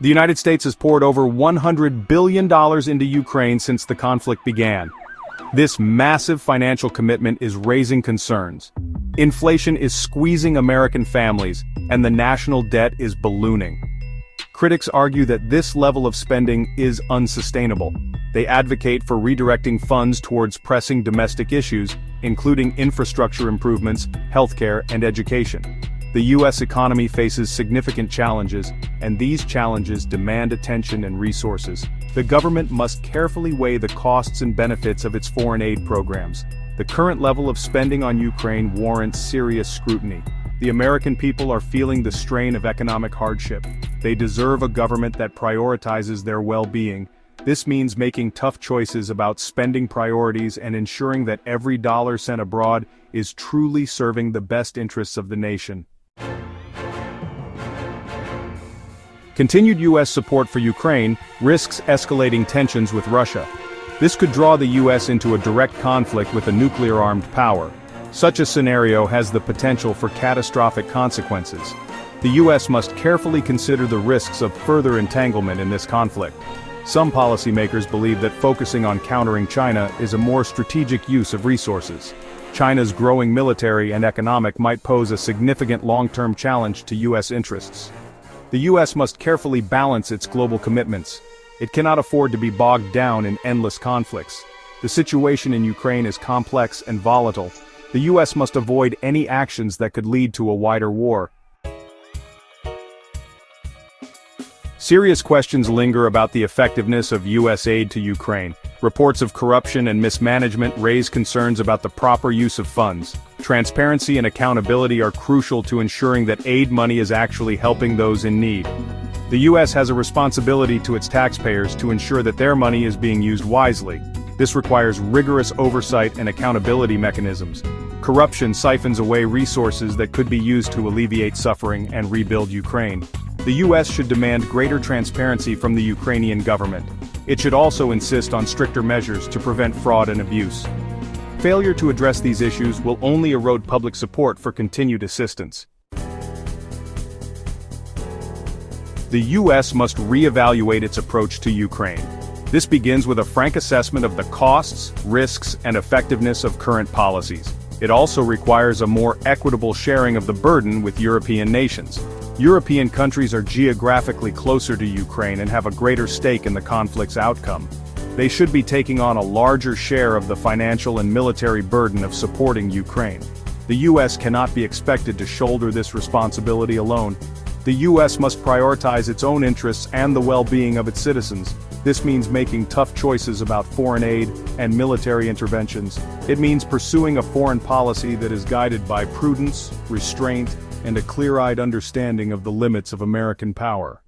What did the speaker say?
The United States has poured over $100 billion into Ukraine since the conflict began. This massive financial commitment is raising concerns. Inflation is squeezing American families, and the national debt is ballooning. Critics argue that this level of spending is unsustainable. They advocate for redirecting funds towards pressing domestic issues, including infrastructure improvements, healthcare, and education. The U.S. economy faces significant challenges, and these challenges demand attention and resources. The government must carefully weigh the costs and benefits of its foreign aid programs. The current level of spending on Ukraine warrants serious scrutiny. The American people are feeling the strain of economic hardship. They deserve a government that prioritizes their well-being. This means making tough choices about spending priorities and ensuring that every dollar sent abroad is truly serving the best interests of the nation. Continued U.S. support for Ukraine risks escalating tensions with Russia. This could draw the U.S. into a direct conflict with a nuclear-armed power. Such a scenario has the potential for catastrophic consequences. The U.S. must carefully consider the risks of further entanglement in this conflict. Some policymakers believe that focusing on countering China is a more strategic use of resources. China's growing military and economic might pose a significant long-term challenge to U.S. interests. The U.S. must carefully balance its global commitments. It cannot afford to be bogged down in endless conflicts. The situation in Ukraine is complex and volatile. The U.S. must avoid any actions that could lead to a wider war. Serious questions linger about the effectiveness of U.S. aid to Ukraine. Reports of corruption and mismanagement raise concerns about the proper use of funds. Transparency and accountability are crucial to ensuring that aid money is actually helping those in need. The U.S. has a responsibility to its taxpayers to ensure that their money is being used wisely. This requires rigorous oversight and accountability mechanisms. Corruption siphons away resources that could be used to alleviate suffering and rebuild Ukraine. The U.S. should demand greater transparency from the Ukrainian government. It should also insist on stricter measures to prevent fraud and abuse. Failure to address these issues will only erode public support for continued assistance. The U.S. must reevaluate its approach to Ukraine. This begins with a frank assessment of the costs, risks, and effectiveness of current policies. It also requires a more equitable sharing of the burden with European nations. European countries are geographically closer to Ukraine and have a greater stake in the conflict's outcome. They should be taking on a larger share of the financial and military burden of supporting Ukraine. The U.S. cannot be expected to shoulder this responsibility alone. The U.S. must prioritize its own interests and the well-being of its citizens. This means making tough choices about foreign aid and military interventions. It means pursuing a foreign policy that is guided by prudence, restraint, and a clear-eyed understanding of the limits of American power.